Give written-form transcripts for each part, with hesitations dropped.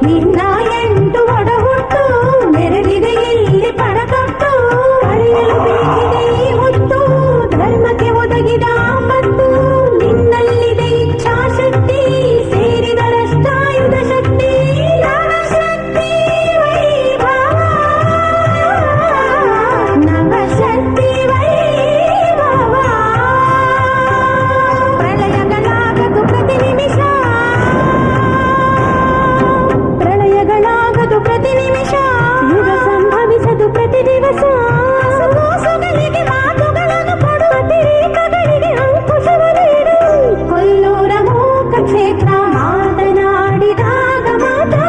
ನಿನ್ನ ಎಂಟು ಒಡಹುಟ್ಟು ನೆರೆದಿದೆ ಇಲ್ಲಿ ಪಡತೊಟ್ಟು ಕಳೆಯಲು ಬೇಕಿದೆ ಈ ಹೊತ್ತು ಧರ್ಮಕ್ಕೆ ಒದಗಿದ ಆಪತ್ತು ನಿನ್ನಲ್ಲಿದೆ ಇಚ್ಛಾಶಕ್ತಿ ಸೇರಿದರಷ್ಟಾಯುಧ ಶಕ್ತಿ ನವಶಕ್ತಿ ವೈಭವ ನವಶಕ್ತಿ ವೈಭವ ಪ್ರಳಯಗಳಾಗದು ಪ್ರತಿ ನಿಮಿಷ ಪ್ರಳಯಗಳಾಗದು ಪ್ರತಿ ನಿಮಿಷ ಯುಗ ಸಂಭವಿಸದು ಪ್ರತಿ ದಿವಸ ಮೋಸಗಳಿಗೆ ಮಾತುಗಳನ್ನು ಕೊಡುವ ತಿರೀಕಗಳಿಗೆ ಅಂಕುಶವ ನೀಡು ಕೊಲ್ಲೂರ ಮೂಕ ಕ್ಷೇತ್ರ ಮಾತನಾಡಿದಾಗ ಮಾತ್ರ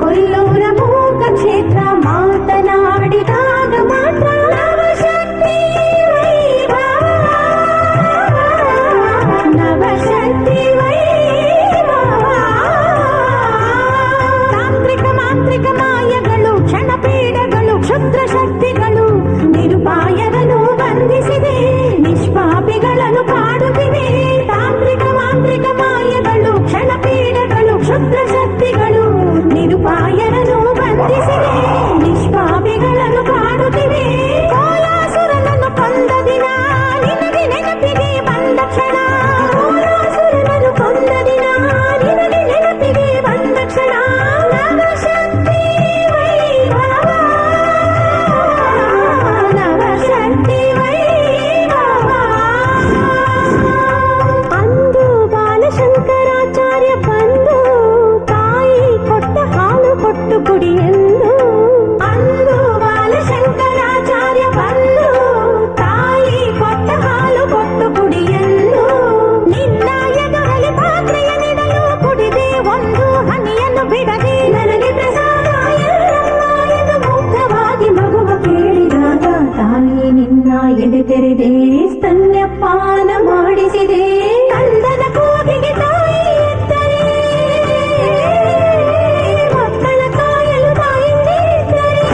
ಕೊಲ್ಲೂರ ಮೂಕ ಕ್ಷೇತ್ರ ಮಾತನಾಡಿದಾಗ ಮಾತ್ರ ನವಶಕ್ತಿ ವೈಭವ ನವಶಕ್ತಿ ವೈಭವ ತಾಂತ್ರಿಕ ಮಾಯಗಳು ಕ್ಷಣಪೀಡಗಳು ಕ್ಷುದ್ರ ಶಕ್ತಿಗಳು ನಿರುಪಾಯವನ್ನು ಬಂಧಿಸಿದೆ ನಿಷ್ಪಾಪಿಗಳನ್ನು ಕಾಡುತ್ತಿವೆ ತಾಂತ್ರಿಕ ಮಾಯಗಳು ಕ್ಷಣಪೀಡಗಳು ಕ್ಷುದ್ರ ಶಕ್ತಿಗಳು ನಿರುಪಾಯವನ್ನು ಬಂಧಿಸಿದೆ ನಿಷ್ಪಾಪಿಗಳನ್ನು ಕಾಡುತ್ತಿವೆ ಕೋಲಾಸುರನನ್ನು ಕೊಂದ ದಿನ ನಿನಗೆ ನೆನಪಿಗೆ ಬಂದ ಕ್ಷಣ ಕೋಲಾಸುರನನ್ನು ಕೊಂದ ದಿನ ನಿನಗೆ ನೆನಪಿಗೆ ಬಂದ ಕ್ಷಣ ನವಶಕ್ತಿ ವೈಭವ ನವಶಕ್ತಿ ವೈಭವ ಅಂದು ಬಾಲಶಂಕರಾಚಾರ್ಯ ಬಂದು ತಾಯಿ ಕೊಟ್ಟ ಹಾಲು ಕೊಟ್ಟು ಕುಡಿಯೆಂದು ಅಂದು ಬಾಲಶಂಕರಾಚಾರ್ಯ ಬಂದು ತಾಯಿ ಕೊಟ್ಟ ಹಾಲು ಕೊಟ್ಟು ಕುಡಿಯೆಂದು ನಿನ್ನ ಎದುರಲ್ಲಿ ಪಾತ್ರೆಯ ನಿಡಲು ಕುಡಿದೆ ಒಂದು ಹನಿಯನ್ನು ಬಿಡದೆ ನನಗೆ ಪ್ರಸಾದ ಎಲ್ಲಮ್ಮ ಎಂದು ಮುಗ್ಧವಾಗಿ ಮಗುವ ಕೇಳಿದಾಗ ತಾಯಿ ನಿನ್ನ ಎದೆ ತೆರೆದೆ ಸ್ತನ್ಯಪಾನ ಮಾಡಿಸಿದೆ ಕಂದನ ಕೂಗಿಗೆ ತಾಯಿ ಎತ್ತರೆ ಮಕ್ಕಳ ಕಾಯಲು ತಾಯಿಂದಿದ್ದರೆ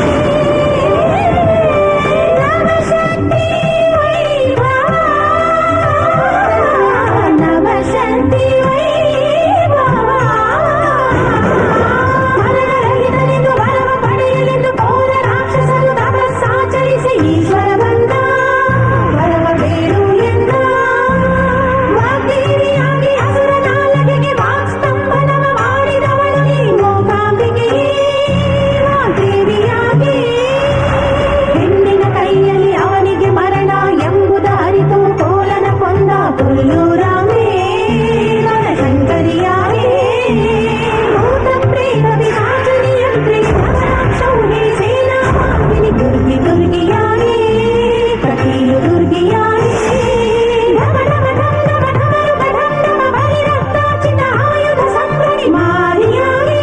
ನವಶಕ್ತಿ ವೈಭವ ನವಶಕ್ತಿ ವೈಭವ ಮರಣರಹಿತನೆಂದು ವರವ ಪಡೆಯಲೆಂದು ಪೌರ ರಾಕ್ಷಸರು ತಪಸ್ಸಾಚರಿಸಿ ಈಶ್ವರ ಬಂದ ವರವ ಬೇರು ಎಂದ ವಾಗ್ದೇವಿಯಾಗಿ ಅಸುರ ನಾಲಗೆಗೆ ವಾಕ್ಸ್ತಂಭನವ ಮಾಡಿದವಳು ನೀ ಮೂಕಾಂಬಿಕೆಯೇ ವಾಗ್ದೇವಿಯಾಗಿ ಹೆಣ್ಣಿನ ಕೈಯಲ್ಲಿ ಅವನಿಗೆ ಮರಣ ಎಂಬುದ ಅರಿತು ಕೋಲನ ಕೊಂದ ಕೊಲ್ಲೂರಾಮೇ ಶಂಕರಿಯಾಗಿ ಭೂತ ಪ್ರೇತ ವಿನಾಶನಿಯಂತ್ರಿ ಶೌರ್ಯ ಸೇನಾಮಾರ್ಗಿನಿ ದುರ್ಗಿಯಾಗಿ ಪ್ರತಿಯು ದುರ್ಗಿಯಾಗಿ ಢಮ ಢಮ ಢಮ ಢಮ ಢಮ ಢಮ ಢಮ ಬಲಿರಕ್ತಾಚಿತ ಆಯುಧ ಸಂಭ್ರಮಿ ಮಾರಿಯಾಗಿ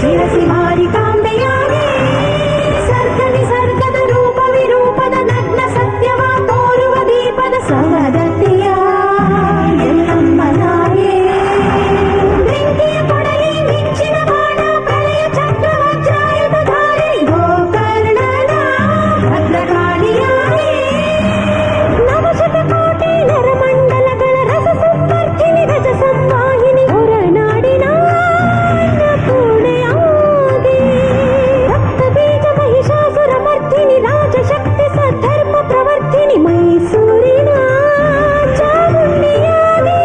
ಶಿರಸಿ ಮಾರಿಕಾಂಬೆಯಾಗಿ ಸರ್ಗದ ರೂಪ ವಿರೂಪದ ನಗ್ನ ಸತ್ಯವ ತೋರುವ ದೀಪದ ಸವದತ್ತಿಯ ಎಲ್ಲಮ್ಮನಾಯೇ ಬೆಂಕಿಯ ಕೊಡಲಿ ಮಿಂಚಿನ ಬಾಣ ಪ್ರಳಯ ಚಕ್ರವಜ್ರಾಯುಧ ಧಾರೆ ಗೋಕರ್ಣನ ಭದ್ರಕಾಳಿಯಾಗಿ ನವಶತಕೋಟಿ ನರಮಂಡಲಗಳ ರಸ ಸಂಪರ್ಕಿನಿ ಗಜ ಸಂವಾಹಿನಿ ಹೊರನಾಡಿನ ಅನ್ನಪೂರ್ಣೆಯಾಗಿ ರಕ್ತ ಬೀಜ ಮಹಿಷಾಸುರ ಮರ್ದಿನಿ ರಾಜಶಕ್ತಿ ಸದ್ಧರ್ಮ ಪ್ರವರ್ತಿನಿ ಮೈಸೂರಿನ ಚಾಮುಂಡಿಯಾಗಿ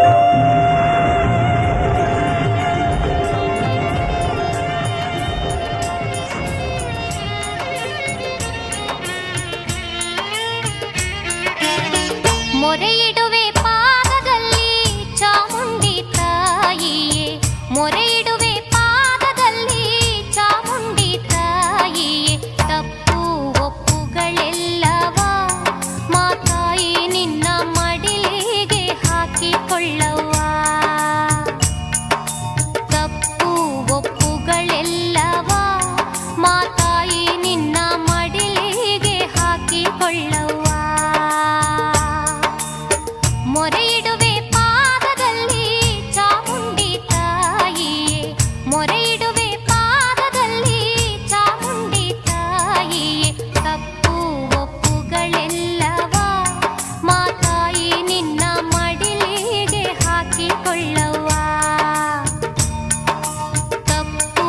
ಮೊರೆಯಿಡುವೆ ಪಾದದಲ್ಲಿ ಚಾಮುಂಡಿ ತಾಯಿಯೇ ಮೊರೆಯಿಡುವೆ ಪಾದದಲ್ಲಿ ಚಾಮುಂಡಿ ತಾಯಿಯೇ ತಪ್ಪು ಒಪ್ಪುಗಳೆಲ್ಲವ ಮಾತಾಯಿ ನಿನ್ನ ಮಡಿಲಿಗೆ ಹಾಕಿಕೊಳ್ಳವ್ವ ತಪ್ಪು ಒಪ್ಪುಗಳೆಲ್ಲವ ಮಾತಾಯಿ ನಿನ್ನ ಮಡಿಲಿಗೆ ಹಾಕಿಕೊಳ್ಳವ್ವ ಮೊರೆಯಿಡುವೆ ಪಾದದಲ್ಲಿ ಚಾಮುಂಡಿ ತಾಯಿಯೇ ಮೊರೆಯಿಡುವೆ ಪಾದದಲ್ಲಿ ಚಾಮುಂಡಿ ತಾಯಿಯೇ ತಪ್ಪು ಒಪ್ಪುಗಳೆಲ್ಲವ ಮಾತಾಯಿ ನಿನ್ನ ಮಡಿಲಿಗೆ ಹಾಕಿಕೊಳ್ಳವ್ವ ತಪ್ಪು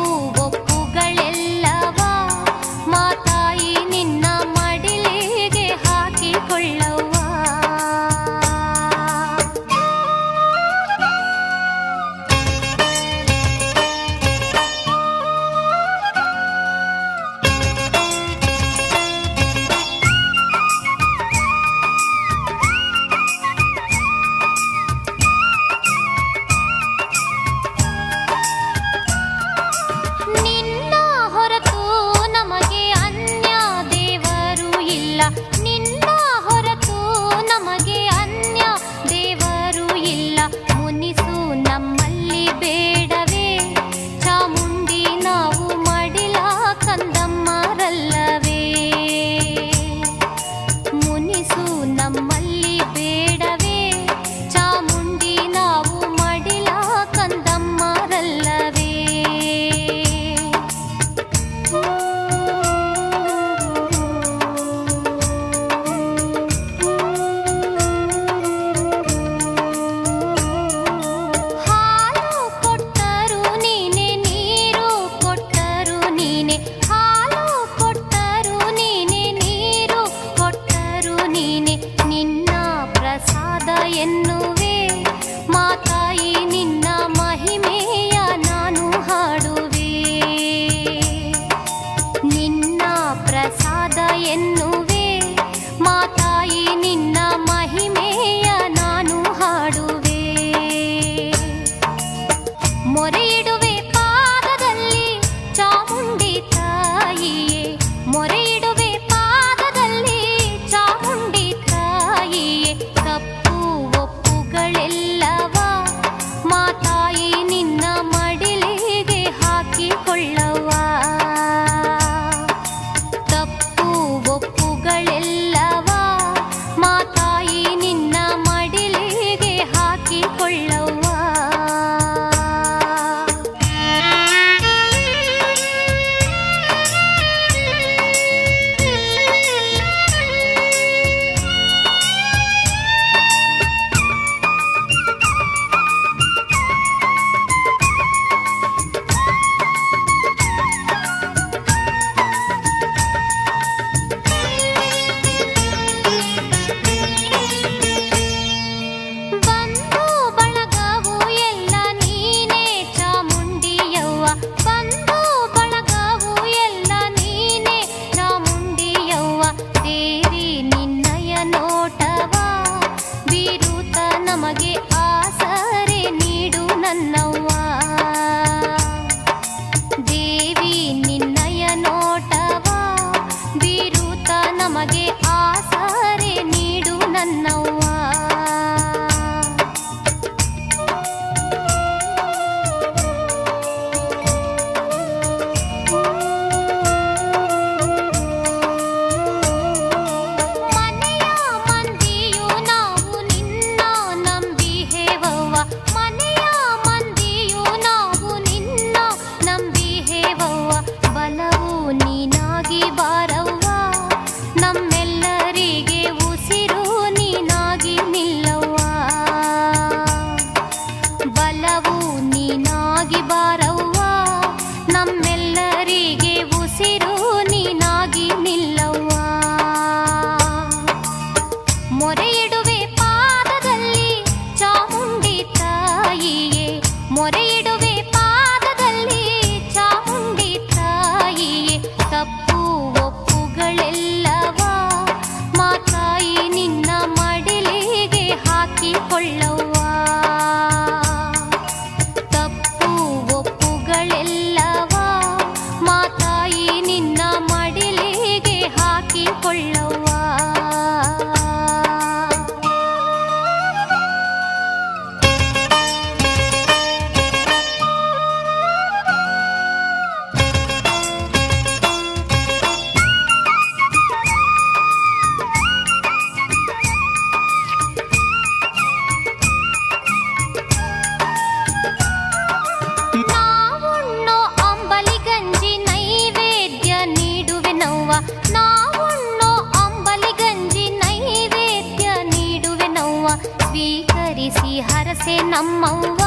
ಹರಸೆ ನಮ್ಮವ್ವ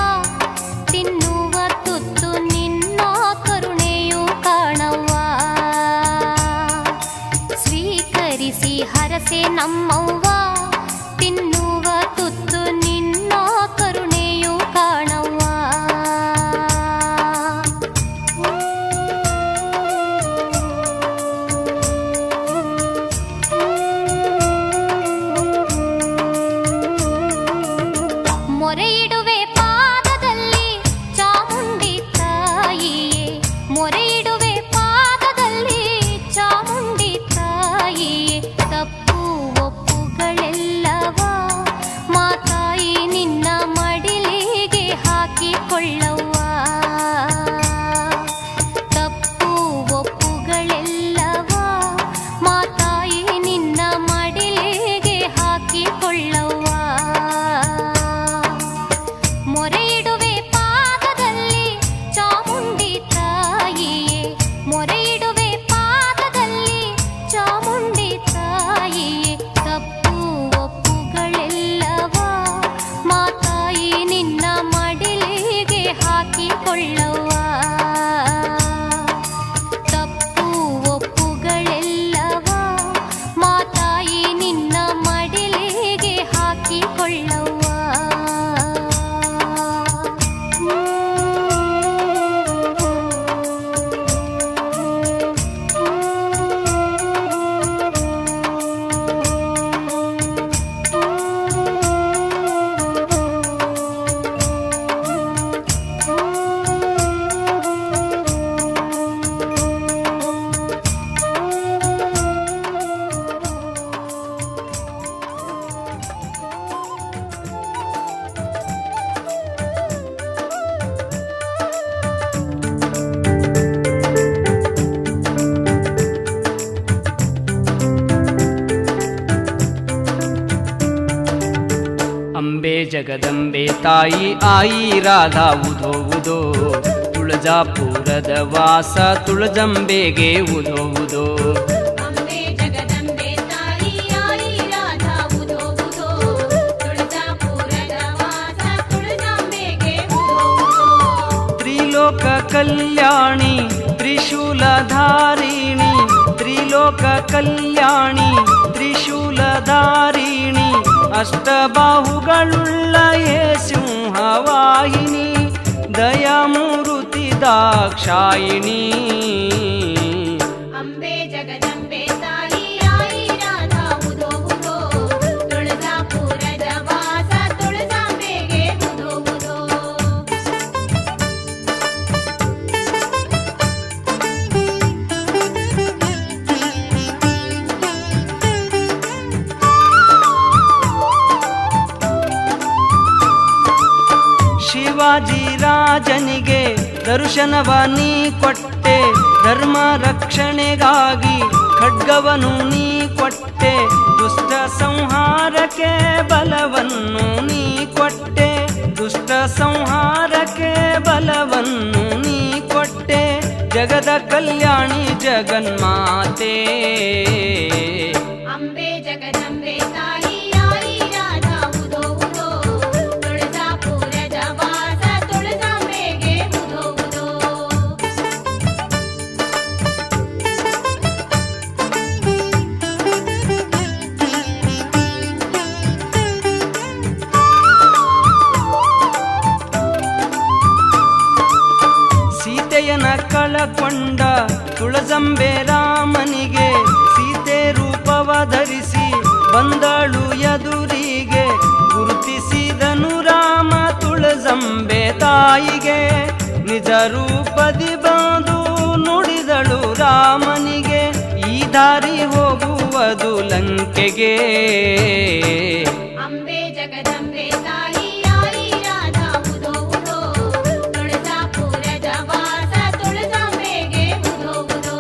ತಿನ್ನುವ ತುತ್ತು ನಿನ್ನ ಕರುಣೆಯು ಕಾಣವ್ವ ಸ್ವೀಕರಿಸಿ ಹರಸೆ ನಮ್ಮವ್ವ ತಿನ್ನುವ ತುತ್ತು ನಿನ್ನ ಕರುಣೆಯು ಕಾಣವ್ವ ಮೊರೆ ಇಡುವೆ ಪಾದದಲ್ಲಿ ಚಾಮುಂಡಿ ತಾಯಿಯೇ ಮೊರೆ ಇಡುವೆ ಪಾದದಲ್ಲಿ ಚಾಮುಂಡಿ ತಾಯಿಯೇ ತಪ್ಪು ಒಪ್ಪುಗಳೆಲ್ಲವ ಮಾತಾಯಿ ನಿನ್ನ ಮಡಿಲಿಗೆ ಹಾಕಿಕೊಳ್ಳವ್ವ ತಪ್ಪು ಒಪ್ಪುಗಳೆಲ್ಲವ ಮಾತಾಯಿ ನಿನ್ನ ಮಡಿಲಿಗೆ ಹಾಕಿಕೊಳ್ಳವ್ವ ಮೊರೆ ಇಡುವೆ ಪಾದದಲ್ಲಿ ಚಾಮುಂಡಿ ತಾಯಿಯೇ ಮೊರೆ ಇಡುವೆ ಪಾದದಲ್ಲಿ ಚಾಮುಂಡಿ ತಾಯಿಯೇ ತಪ್ಪು ಒಪ್ಪುಗಳೆಲ್ಲವ ಮಾತಾಯಿ ನಿನ್ನ ಮಡಿಲಿಗೆ ಹಾಕಿಕೊಳ್ಳವ್ವ ತಪ್ಪು ಒಪ್ಪುಗಳೆಲ್ಲವ ಮಾತಾಯಿ ನಿನ್ನ ಮಡಿಲಿಗೆ ಹಾಕಿಕೊಳ್ಳವ್ವ ಅಂಬೆ ಜಗದಂಬೆ ತಾಯಿ ಆಯಿ ರಾಧಾ ಉದೋ ಉದೋ ತುಳಜಾಪುರದ ವಾಸ ತುಳಜಂಬೆಗೆ ಉದೋ ಉದೋ ಅಂಬೆ ಜಗದಂಬೆ ತಾಯಿ ಆಯಿ ರಾಧಾ ಉದೋ ಉದೋ ತುಳಜಾಪುರದ ವಾಸ ತುಳಜಂಬೆಗೆ ಉದೋ ಉದೋ ತ್ರಿಲೋಕ ಕಲ್ಯಾಣಿ ತ್ರಿಶೂಲಧಾರಿಣಿ ತ್ರಿಲೋಕ ಕಲ್ಯಾಣಿ ತ್ರಿಶೂಲಧಾರಿಣಿ ಅಷ್ಟಬಾಹುಗಳುಳ್ಳ ಹೇ ಸಿಂಹವಾಹಿನಿ ದಯಾಮೂರುತಿ ದಾಕ್ಷಾಯಿಣಿ ಅಂಬೆ ಜಗದಂಬೆ ತಾಯಿ ಆಯಿ ರಾಧಾ ಉದೋ ಉದೋ ತುಳಜಾಪುರದ ವಾಸ ತುಳಜಂಬೆಗೆ ಉದೋ ಉದೋ ಶಿವಾಜಿ ರಾಜನಿಗೆ ದರ್ಶನವ ನೀ ಕೊಟ್ಟೆ ಧರ್ಮ ರಕ್ಷಣೆಗಾಗಿ ಖಡ್ಗವನು ನೀ ಕೊಟ್ಟೆ ದುಷ್ಟ ಸಂಹಾರಕ್ಕೆ ಬಲವನ್ನು ನೀ ಕೊಟ್ಟೆ ದುಷ್ಟ ಸಂಹಾರಕ್ಕೆ ಬಲವನ್ನು ನೀ ಕೊಟ್ಟೆ ಜಗದ ಕಲ್ಯಾಣಿ ಜಗನ್ಮಾತೆ ಅಂಬೆ ಜಗದಂಬೆ ತಾಯಿ ಆಯಿ ರಾಧಾ ಉದೋ ಉದೋ ತುಳಜಾಪುರದ ವಾಸ ತುಳಜಂಬೆಗೆ ಉದೋ ಉದೋ ಸೀತೆಯನ ಕಳಕೊಂಡ ತುಳಜಂಬೆ ರಾಮನಿಗೆ ಸೀತೆ ರೂಪವ ಧರಿಸಿ ಬಂದಳು ಎದುರಿಗೆ ಗುರುತಿಸಿದನು ರಾಮ ತುಳಜಂಬೆ ತಾಯಿಗೆ ನಿಜ ರೂಪದಿ ಬಂದು ನುಡಿದಳು ರಾಮನಿಗೆ ಈ ದಾರಿ ಹೋಗುವುದು ಲಂಕೆಗೆ ಅಂಬೆ ಜಗದಂಬೆ ತಾಯಿ ಆಯಿ ರಾಧಾ ಉದೋ ಉದೋ ತುಳಜಾಪುರದ ವಾಸ ತುಳಜಂಬೆಗೆ ಉದೋ ಉದೋ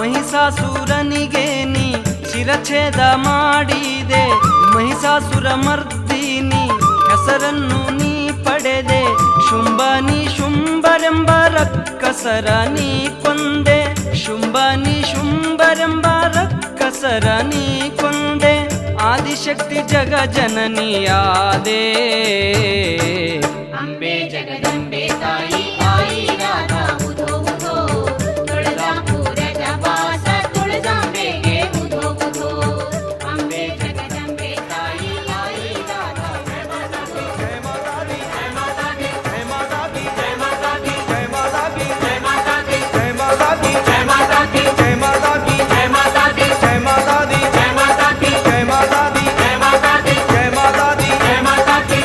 ಮಹಿಷಾಸುರನಿಗೆ ನೀ ಶಿರಚ್ಛೇದ ಮಾಡಿದೆ ಮಹಿಷಾಸುರ ಮರ್ದಿನಿ ಹೆಸರನ್ನು ನೀ ಹೊಡೆದೆ, ಶುಂಭನಿ ಶುಂಭರೆಂಬ ರಕ್ಕಸರ ನೀ ಕೊಂದೆ, ಶುಂಭನಿ ಶುಂಭರೆಂಬ ರಕ್ಕಸರ ನೀ ಕೊಂದೆ, ಆದಿಶಕ್ತಿ ಜಗ ಜನನಿಯಾದೆ. ಅಂಬೆ ಜಗದಂಬೆ ತಾಯಿ ಆಯಿ ರಾಧಾ ಉದೋ ಉದೋ, ತುಳಜಾಪುರದ ವಾಸ ತುಳಜಾಂಬೆಗೆ ಉದೋ ಉದೋ. ಅಂಬೆ ಜಗದಂಬೆ ತಾಯಿ ಆಯಿ ರಾಧಾ ಜಯ ಮಾತಾ ದಿ ಜಯ ಮಾತಾ ದಿ ಜಯ ಮಾತಾ ದಿ ಜಯ ಮಾತಾ ದಿ ಜಯ ಮಾತಾ ದಿ ಜಯ ಮಾತಾ ದಿ ಜಯ ಮಾತಾ ದಿ ಜಯ ಮಾತಾ ದಿ ಜಯ ಮಾತಾ ದಿ ಜಯ ಮಾತಾ ದಿ ಜಯ ಮಾತಾ ದಿ ಜಯ ಮಾತಾ ದಿ ಜಯ ಮಾತಾ ದಿ ಜಯ ಮಾತಾ ದಿ ಜಯ ಮಾತಾ ದಿ ಜಯ ಮಾತಾ ದಿ ಜಯ ಮಾತಾ ದಿ.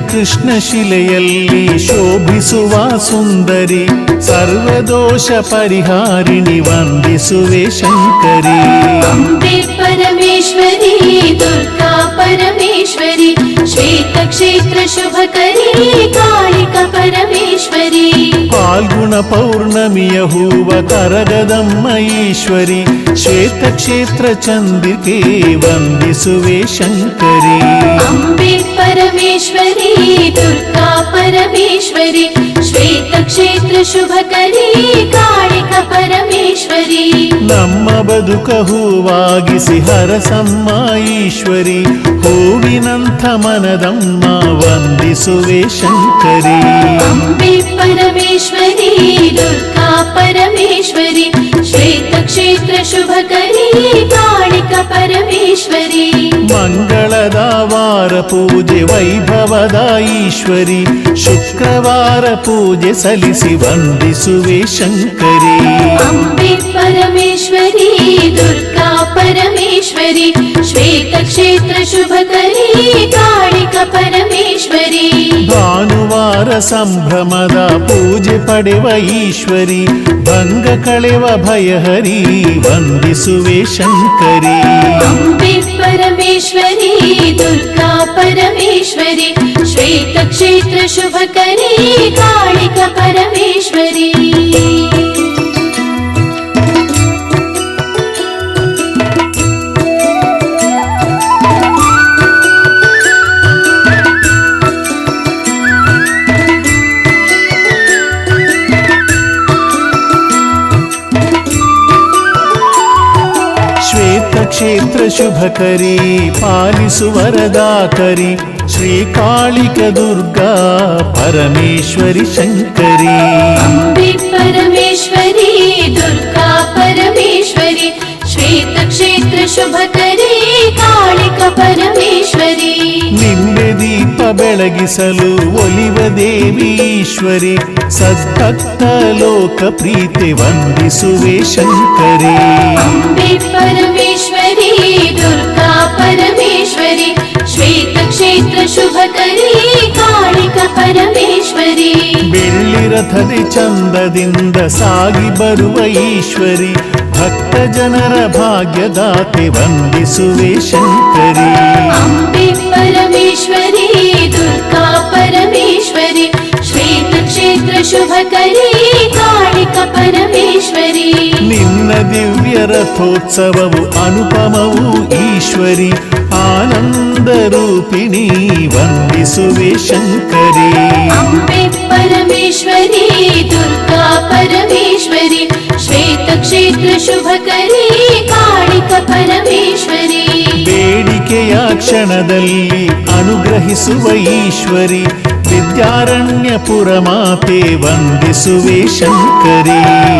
ಕೃಷ್ಣ ಶಿಲೆಯಲ್ಲಿ ಶೋಭಿಸುವ ಸುಂದರಿ ಸರ್ವದೋಷ ಪರಿಹಾರಿಣಿ ವಂದಿಸುವೆ ಶಂಕರಿ. ಅಂಬೆ ಪರಮೇಶ್ವರಿ ದುರ್ಗಾ ಪರಮೇಶ್ವರಿ ಶ್ವೇತ ಕ್ಷೇತ್ರ ಶುಭಕರಿ ಕಾಳಿಕ ಪರಮೇಶ್ವರಿ. ಪಾಲ್ಗುಣ ಪೌರ್ಣಮಿಯ ಹೂವ ಕರಗದಮ್ಮ ಈಶ್ವರಿ ಶ್ವೇತ ಕ್ಷೇತ್ರ ಚಂದಿಕೆ ವಂದಿಸುವೆ ಶಂಕರಿ. ಅಂಬೆ ಪರಮೇಶ್ವರಿ ದುರ್ಗಾ ಪರಮೇಶ್ವರಿ ಶ್ವೇತ ಕ್ಷೇತ್ರ ಶುಭಕರಿ ಕಾಳಿಕ ಪರಮೇಶ್ವರಿ. ನಮ್ಮ ಬದುಕ ಹೂವಾಗಿಸಿ ಹರಸಮ್ಮ ಈಶ್ವರಿ ಹೂವಿನಂಥ ಮನದಮ್ಮ ವಂದಿಸುವೆ ಶಂಕರಿ. ಅಂಬೆ ಪರಮೇಶ್ವರಿ ದುರ್ಗಾ ಪರಮೇಶ್ವರಿ ಶ್ವೇತ ಕ್ಷೇತ್ರ ಶುಭಕರಿ ಕಾಳಿಕ ಪರಮೇಶ್ವರಿ. ಮಂಗಳದ ವಾರ ಪೂಜೆ ವೈಭವದ ಈಶ್ವರಿ ಶುಕ್ರವಾರ ಪೂಜೆ ಸಲ್ಲಿಸಿ ವಂದಿಸುವೆ ಶಂಕರಿ. ಅಂಬೆ ಪರಮೇಶ್ವರಿ ದುರ್ಗಾ ಪರಮೇಶ್ವರಿ ಶ್ವೇತ ಕ್ಷೇತ್ರ ಶುಭಕರಿ ಕಾಳಿಕ ಪರಮೇಶ್ವರಿ. ಭಾನುವಾರ ಸಂಭ್ರಮದ ಪೂಜೆ ಪಡೆವ ಈಶ್ವರಿ ಭಂಗ ಕಳೆವ ಭಯಹರಿ ವಂದಿಸುವೆ ಶಂಕರಿ. ಅಂಬೆ ಪರಮೇಶ್ವರಿ ದುರ್ಗಾ ಪರಮೇಶ್ವರಿ ಶ್ವೇತ ಕ್ಷೇತ್ರ ಶುಭಕರಿ ಕಾಳಿಕ ಪರಮೇಶ್ವರಿ. ಕ್ಷೇತ್ರ ಶುಭಕರಿ ಪಾಲಿಸು ವರದಾಕರಿ ಶ್ರೀಕಾಳಿಕ ದುರ್ಗಾ ಪರಮೇಶ್ವರಿ ಶಂಕರಿ. ಅಂಬೆ ಪರಮೇಶ್ವರಿ ದುರ್ಗಾ ಪರಮೇಶ್ವರಿ ಶ್ವೇತ ಕ್ಷೇತ್ರ ಶುಭಕರಿ ಕಾಳಿಕ ಪರಮೇಶ್ವರಿ. ನಿಂಬೆ ದೀಪ ಬೆಳಗಿಸಲು ಒಲಿವ ದೇವಿ ಈಶ್ವರಿ ಸದ್ಭಕ್ತ ಲೋಕ ಪ್ರೀತಿ ವಂದಿಸುವೆ ಶಂಕರಿ. ಅಂಬೆ ಪರಮೇಶ್ವರಿ ದುರ್ಗಾ ಪರಮೇಶ್ವರಿ ಶ್ವೇತ ಕ್ಷೇತ್ರ ಶುಭಕರಿ ಕಾಳಿಕ ಪರಮೇಶ್ವರಿ. ಬೆಳ್ಳಿ ರಥದಿ ಚಂದದಿಂದ ಸಾಗಿ ಬರುವ ಈಶ್ವರಿ ಭಕ್ತ ಜನರ ಭಾಗ್ಯದಾತೆ ವಂದಿಸುವೆ ಶಂಕರಿ. ಅಂಬೆ ಪರಮೇಶ್ವರಿ ದುರ್ಗಾ ಪರಮೇಶ್ವರಿ ಶ್ವೇತ ಕ್ಷೇತ್ರ ಶುಭಕರಿ ಕಾಳಿಕ ಪರಮೇಶ್ವರಿ. ನಿನ್ನ ದಿವ್ಯ ರಥೋತ್ಸವವು ಅನುಪಮವು ಈಶ್ವರಿ ಆನಂದ ರೂಪಿಣಿ ವಂದಿಸುವೆ ಶಂಕರಿ. ಅಂಬೆ ಪರಮೇಶ್ವರಿ ದುರ್ಗಾ ಪರಮೇಶ್ವರಿ ಶ್ವೇತ ಕ್ಷೇತ್ರ ಶುಭಕರಿ ಕಾಳಿಕ ಪರಮೇಶ್ವರಿ. ಬೇಡಿಕೆಯ ಕ್ಷಣದಲ್ಲಿ ಅನುಗ್ರಹಿಸುವ ಈಶ್ವರಿ ವಿದ್ಯಾರಣ್ಯಪುರ ಮಾತೆ ವಂದಿಸುವೆ ಶಂಕರಿ.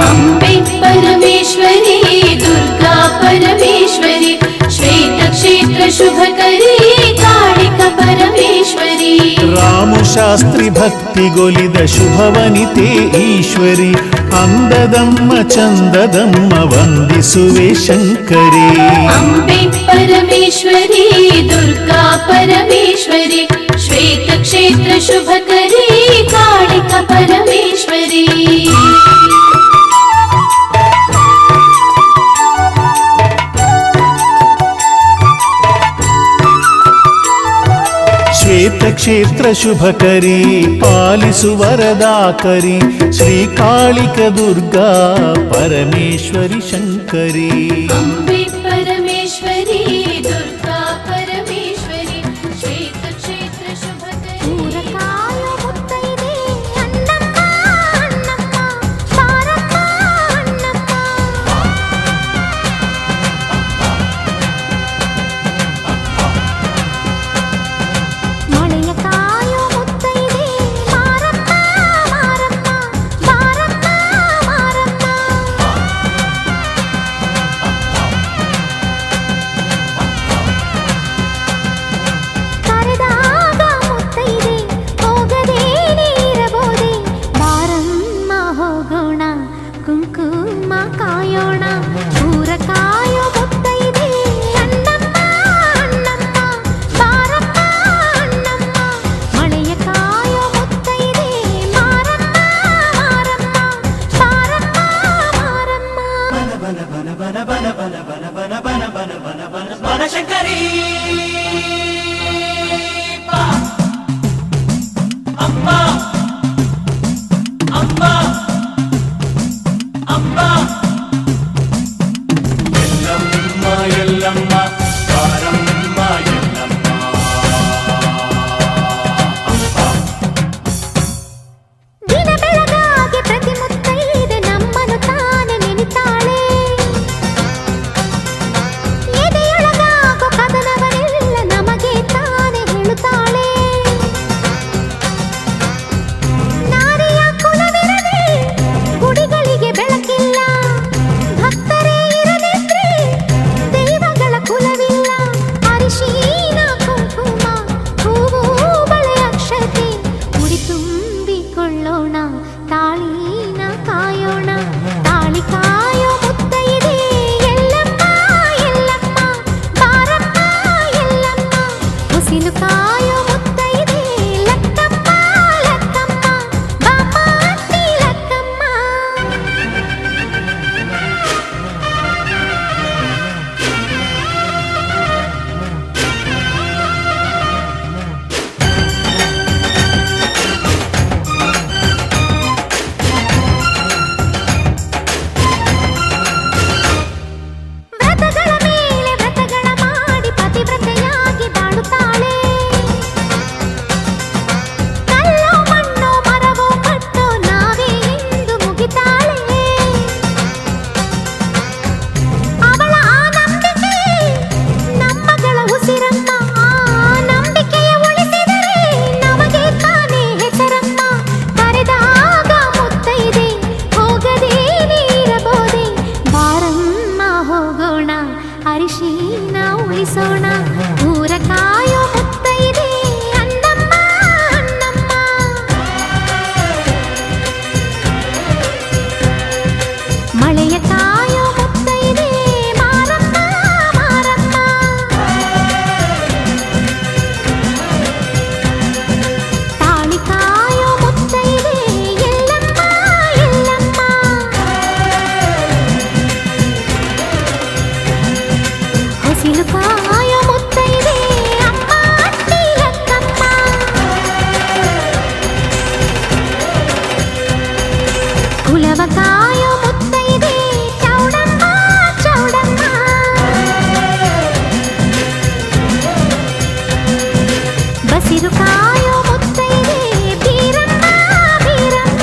ಅಂಬೆ ಪರಮೇಶ್ವರಿ ದುರ್ಗಾ ಪರಮೇಶ್ವರಿ ಶ್ವೇತ ಕ್ಷೇತ್ರ ಶುಭಕರಿ ಕಾಳಿಕ ಪರಮೇಶ್ವರಿ. ರಾಮು ಶಾಸ್ತ್ರಿ ಭಕ್ತಿಗೊಲಿದ ಶುಭವನಿತೆ ಈಶ್ವರಿ ಅಂದದಮ್ಮ ಚಂದದಮ್ಮ ವಂದಿಸುವೆ ಶಂಕರಿ. ಅಂಬೆ ಪರಮೇಶ್ವರಿ ದುರ್ಗಾ ಪರಮೇಶ್ವರಿ ಶ್ವೇತ ಕ್ಷೇತ್ರ ಶುಭಕರಿ ಕಾಳಿಕ ಪರಮೇಶ್ವರಿ. ಶ್ವೇತ ಕ್ಷೇತ್ರ ಶುಭಕರಿ ಪಾಲಿಸು ವರದಾಕರಿ ಶ್ರೀಕಾಳಿಕ ದುರ್ಗಾ ಪರಮೇಶ್ವರಿ ಶಂಕರಿ. ಅಂಬೆ ಪರಮೇಶ್ವರಿ ದುರ್ಗಾ ಪರಮೇಶ್ವರಿ ಶ್ವೇತ ಕ್ಷೇತ್ರ ಶುಭಕರಿ. ಊರಕಾಯ ಮುತ್ತೈದೆ ಅನ್ನಮ್ಮ ಅನ್ನಮ್ಮ ಬಾರಮ್ಮ ಅನ್ನಮ್ಮ. ಮಳೆಯ ಕಾಯೋ ಮುತ್ತೈದೆ ಮಾರಮ್ಮ ಮಾರಮ್ಮ ಬಾರಮ್ಮ ಮಾರಮ್ಮ. ದಿನ ಬೆಳಗಾಗಿ ಪ್ರತಿ ಮುತ್ತೈದೆ ನಮ್ಮನ್ನು ತಾನೆ ನೆನೆತಾಳೆ. ಎದೆಯೊಳಗಾಗೋ ಕದನವನೆಲ್ಲ ನಮಗೆ ತಾನೆ ಹೇಳುತ್ತಾಳೆ. ನಾರಿಯ ಕುಲವಿರದೆ ಗುಡಿಗಳಿಗೆ ಬೆಳಕಿಲ್ಲ, ಭಕ್ತರೇ ಇರದಿದ್ರೆ ದೈವಗಳ ಕುಲವಿಲ್ಲ. ಅರಿಶಿನ ಕುಂಕುಮ ಹೂವು ಬಳೆ ಅಕ್ಷತೆ ಮುಡಿ ತುಂಬಿಕೊಳ್ಳೋಣ, ತಾಳಿನ ಕಾಯೋಣ. ತಾಳಿ ಕಾಯೋ ಮುತ್ತೈದೆ ಎಲ್ಲಮ್ಮ ಎಲ್ಲಮ್ಮ, ಬಾರಮ್ಮ ಎಲ್ಲಮ್ಮ. ಹೊಸಿಲು ಕಾಯೋ ಮುತ್ತೈದೆ ಲಕ್ಕಮ್ಮ ಲಕ್ಕಮ್ಮ, ಬಾಮ್ಮ ಅತ್ತಿ ಲಕ್ಕಮ್ಮ. ವ್ರತಗಳ ಮೇಲೆ ವ್ರತಗಳ ಮಾಡಿ ಪತಿವ್ರತೆಯಾಗಿ ಬಾಳುತ್ತಾಳೆ. ಕಲ್ಲೋ ಮಣ್ಣೋ ಮರವೋ ಕಟ್ಟೋ ನಾವೇ ಎಂದು ಮುಗಿತಾಳೆ. ಅವಳ ಆ ನಂಬಿಕೆ ನಮ್ಮಗಳ ಉಸಿರಮ್ಮ, ಆ ನಂಬಿಕೆಯ ಉಳಿಸಿದರೆ ನಮಗೆ ತಾನೇ ಹೆಸರಮ್ಮ. ಕರೆದಾಗ ಮುತ್ತೈದೆ ಹೋಗದೇ ನೀರಬೋದೆ, ಬಾರಮ್ಮ ಹೋಗೋಣ ಅರಿಶಿನ ಉಳಿಸೋಣ. ಊರ ಕಾಯೋ ಮುತ್ತೈದೆ ಅನ್ನಮ್ಮ ಅನ್ನಮ್ಮ. ಮಳೆಯ ಕಾಯೋ ಮುತ್ತೈದೆ ಮಾರಮ್ಮ ಮಾರಮ್ಮ. ತಾಳಿ ಕಾಯೋ ಮುತ್ತೈದೆ ಎಲ್ಲಮ್ಮ ಎಲ್ಲಮ್ಮ. ಹೊಸಿಲು ಕಾಯೋ ಮುತ್ತೈದೆ ಅಮ್ಮ ಅತ್ತಿ ಲಕ್ಕಮ್ಮ. ಕುಲವ ಕಾಯೋ ಮುತ್ತೈದೆ ಚೌಡಮ್ಮ ಚೌಡಮ್ಮ. ಬಸಿರು ಕಾಯೋ ಮುತ್ತೈದೆ ಬೀರಮ್ಮ ಬೀರಮ್ಮ.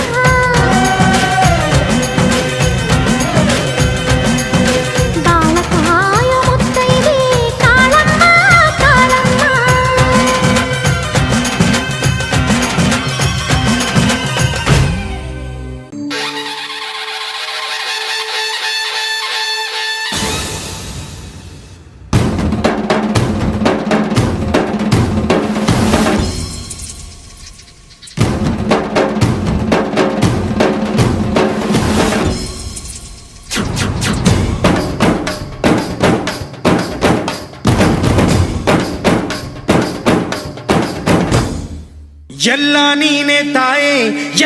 ಬಾಳ ಕಾಯೋ ಮುತ್ತೈದೆ ಕಾಳಮ್ಮ ಕಾಳಮ್ಮ. ಎಲ್ಲ ನೀನೆ ತಾಯೇ,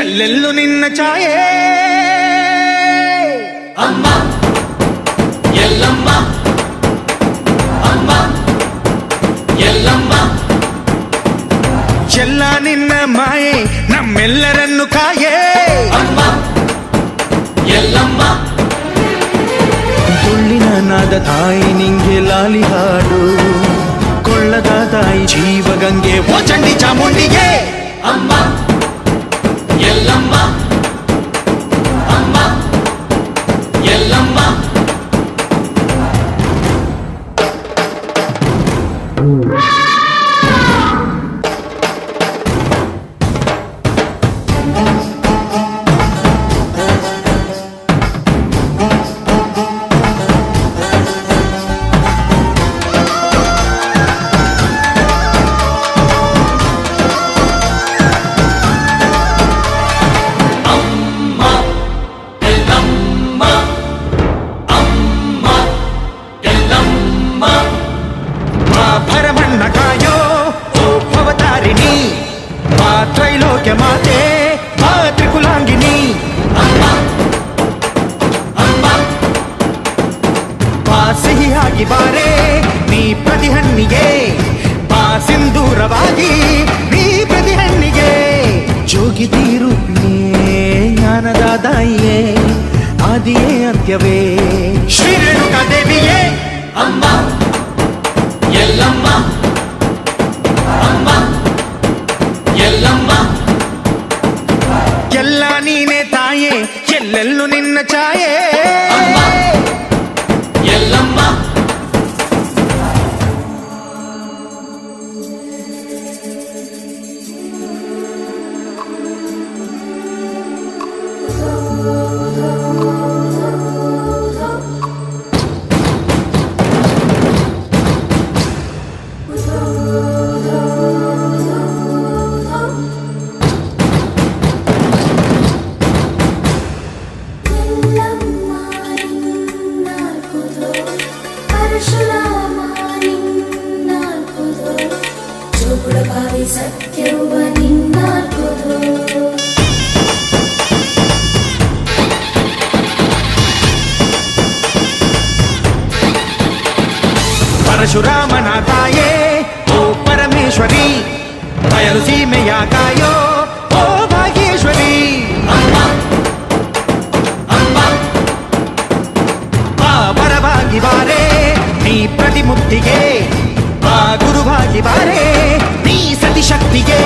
ಎಲ್ಲೆಲ್ಲೂ ನಿನ್ನ ಛಾಯೆ. ಅಮ್ಮ ಎಲ್ಲಮ್ಮ, ಅಮ್ಮ ಎಲ್ಲಮ್ಮ. ಎಲ್ಲ ನಿನ್ನ ಮಾಯೆ ನಮ್ಮೆಲ್ಲರನ್ನು ಕಾಯೇ. ಅಮ್ಮ ಎಲ್ಲಮ್ಮ. ತುಳ್ಳಿನ ನಾದ ತಾಯಿ ನಿಂಗೆ ಲಾಲಿ ಹಾಡು, ಕೊಳ್ಳದ ತಾಯಿ ಜೀವಗಂಗೆ ಓ ಚಂಡಿ ಚಾಮುಂಡಿಗೆ. ಅಮ್ಮ ಎಲ್ಲಮ್ಮ, ಅಮ್ಮ ಎಲ್ಲಮ್ಮ. ಭಾಗ್ಯವೇ ಶ್ರೀ ರೇಣುಕಾ ದೇವಿಯೇ ಅಮ್ಮ ಎಲ್ಲಮ್ಮ ಅಮ್ಮ ಎಲ್ಲಮ್ಮ ಎಲ್ಲ ನೀನೇ ತಾಯೇ ಎಲ್ಲೆಲ್ಲೂ ನಿನ್ನ ಛಾಯೆ ಅಮ್ಮ ಎಲ್ಲಮ್ಮ ಪರಶುರಾಮನ ತಾಯೇ ಓ ಪರಮೇಶ್ವರಿ ಬಯಲು ಸೀಮೆಯ ಕಾಯೋ ಓ ಭಾಗ್ಯೇಶ್ವರಿ ಅಮ್ಮ ಅಮ್ಮ ಬಾ ಬರವಾಗಿ ಬಾರೆ ನೀ ಪ್ರತಿಮುಕ್ತಿಗೆ ಬಾ ಗುರುವಾಗಿ ಬಾರೆ ನೀ ಸತಿಶಕ್ತಿಗೆ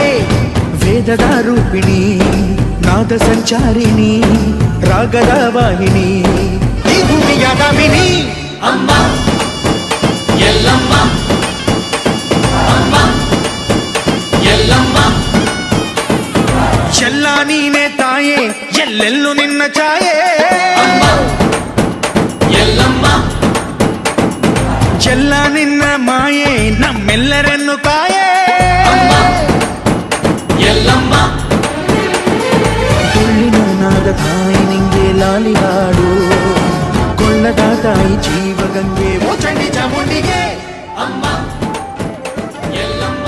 ವೇದದ ರೂಪಿಣಿ ನಾದ ಸಂಚಾರಿಣಿ ರಾಗದ ವಾಹಿನಿ ಈ ಭೂಮಿಯ ದಾಮಿನಿ ಅಮ್ಮ ಎಲ್ಲಮ್ಮ ಅಮ್ಮ ಎಲ್ಲಮ್ಮ ಎಲ್ಲ ನೀನೇ ತಾಯೇ ಎಲ್ಲೆಲ್ಲೂ ನಿನ್ನ ಛಾಯೆ ಅಮ್ಮ ಎಲ್ಲಮ್ಮ ಎಲ್ಲ ನಿನ್ನ ಮಾಯೆ ನಮ್ಮೆಲ್ಲರನ್ನು ಕಾಯೆ ಅಮ್ಮ ಎಲ್ಲಮ್ಮ ತುಳ್ಳಿನ ನಾದ ತಾಯಿ ನಿಂಗೆ ಲಾಲಿಹಾಡು ಕೊಳ್ಳದ ತಾಯಿ ಜೀವಗಂಗೆ ಓ ಚಂಡಿ ಚಾಮುಂಡಿಗೆ ಅಮ್ಮ ಎಲ್ಲಮ್ಮ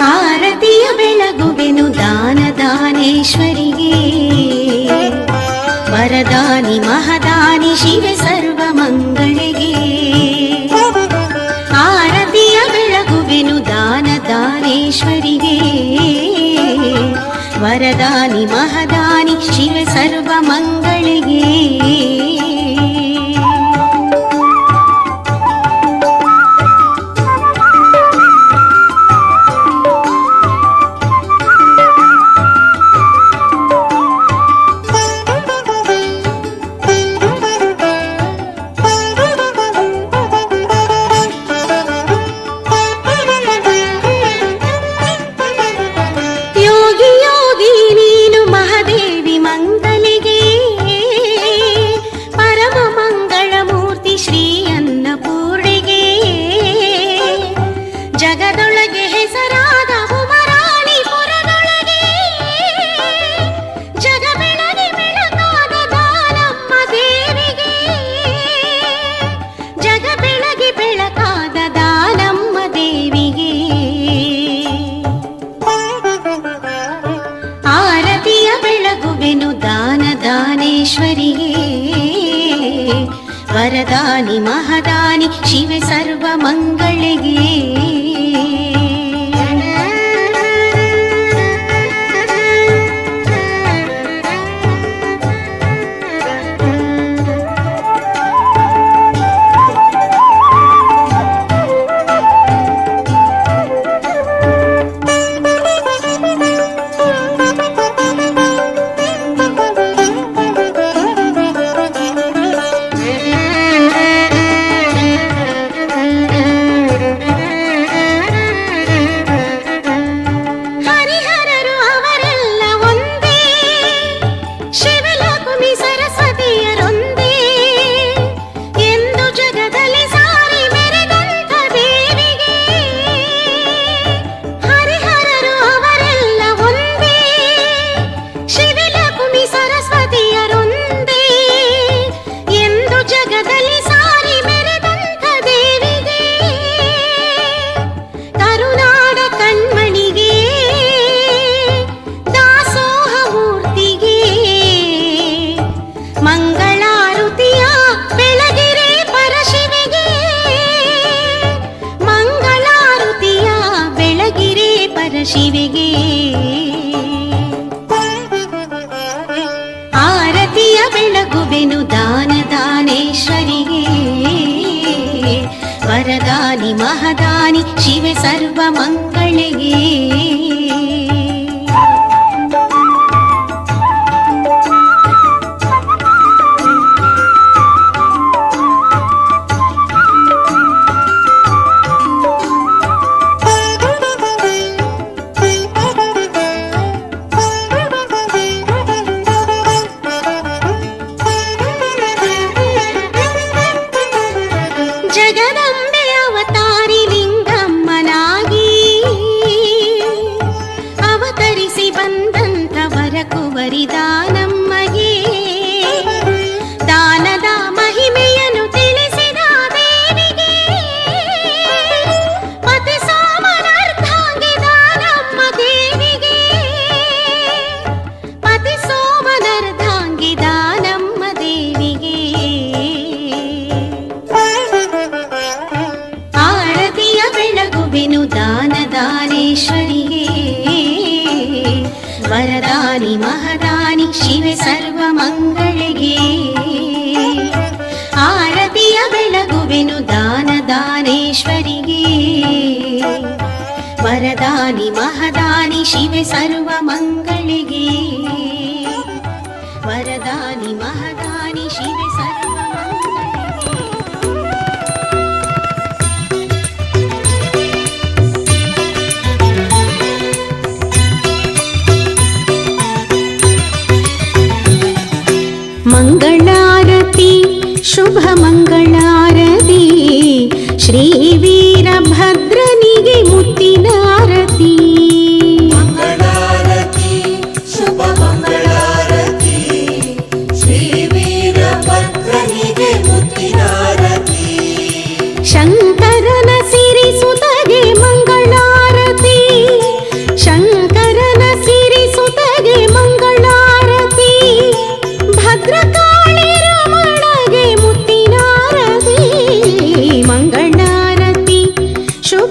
ಆರತಿಯ ಬೆಳಗುವೆನು ದಾನದಾನೇಶ್ವರಿಗೆ ವರದಾನಿ ಮಹದಾನಿ ಶಿವೆ ಸರ್ವ ಮಂಗಳಿಗೆ ಆರತಿಯ ಬೆಳಗುವೆನು ದಾನದಾನೇಶ್ವರಿಗೆ ವರದಾನಿ ಮಹದಾನಿ ಶಿವೆ ಸರ್ವ ಮಂಗಳಿಗೆ ಯೋಗಿ ಯೋಗಿ ನೀನು ಮಹಾದೇವಿ ಮಂಗಲಿಗೆ ಪರಮ ಮಂಗಳ ಮೂರ್ತಿ ಶ್ರೀ ಅನ್ನಪೂರ್ಣಿಗೆ ಜಗದೊಳಗೆ ಹೆಸರಾದ ಉಮರಾಣಿಪುರದೊಳಗೆ ಜಗ ಬೆಳಗಿ ಬೆಳಕಾದ ದಾನಮ್ಮ ದೇವಿಗೆ ಜಗ ಬೆಳಗಿ ಬೆಳಕಾದ ದಾನಮ್ಮ ದೇವಿಗೆ ಆರತಿಯ ಬೆಳಗುವೆನು ದಾನದಾನೇಶ್ವರಿಗೆ ವರದಾನಿ ಮಹದಾನಿ ಶಿವೆ ಸರ್ವ ಮಂಗಳಿಗೆ ಬೆಳಗುವೆನು ದಾನ ದಾನೇಶ್ವರಿಗೆ ವರದಾನಿ ಮಹದಾನಿ ಶಿವೆ ಸರ್ವ ಮಂಗಳಿಗೆ ಜಗದಂಬೆ ಅವತಾರಿ ಲಿಂಗಮ್ಮನಾಗಿ ಅವತರಿಸಿ ಬಂದಂತ ವರಕುವರಿ ದಾನಮ್ಮಗೆ ದಾನದ ಮಹಿಮೆಯನ್ನು ತಿಳಿಸಿದ ದೇವಿಗೆ ಪತಿ ಸೋಮನರ್ಧಾಂಗಿ ದಾನಮ್ಮ ದೇವಿಗೆ ಪತಿ ಸೋಮನರ್ಧಾಂಗಿ ದಾನಮ್ಮ ದೇವಿಗೆ ಆರತಿಯ ಬೆಳಗುವೆನು ದಾನ ದಾನೇಶ್ವರಿಗೆ ವರದಾನಿ ಮಹದಾನಿ ಶಿವೆ ಸರ್ವ ಮಂಗಳಿಗೆ ಆರತಿಯ ಬೆಳಗುವೆನು ದಾನ ದಾನೇಶ್ವರಿಗೆ ವರದಾನಿ ಮಹದಾನಿ ಶಿವೆ ಸರ್ವ ಮಂಗಳಿಗೆ ವರದಾನಿ ಮಹದಾನಿ ಶಿವೆ ಸರ್ವ ಮಂಗಳಿಗೆ ಮಂಗಳಾರತಿ ಶುಭ ಮಂಗಳಾರತಿ ಶ್ರೀ ವೀರಭದ್ರನಿಗೆ ಮುತ್ತಿನಾರತಿ ಮಂಗಳಾರತಿ ಶುಭ ಮಂಗಳಾರತಿ ಶ್ರೀ ವೀರಭದ್ರನಿಗೆ ಮುತ್ತಿನಾರತಿ ಶಂಕರನ ಸಿರಿಸುತಗೆ ಮಂಗಳಾರತಿ ಶಂಕರನ ಸಿರಿಸುತಗೆ ಮಂಗಳಾರತಿ ಭದ್ರಕಾಳಿ ರಮಣಗೆ ಮುತ್ತಿನಾರತಿ ಮಂಗಳಾರತಿ ಶುಭ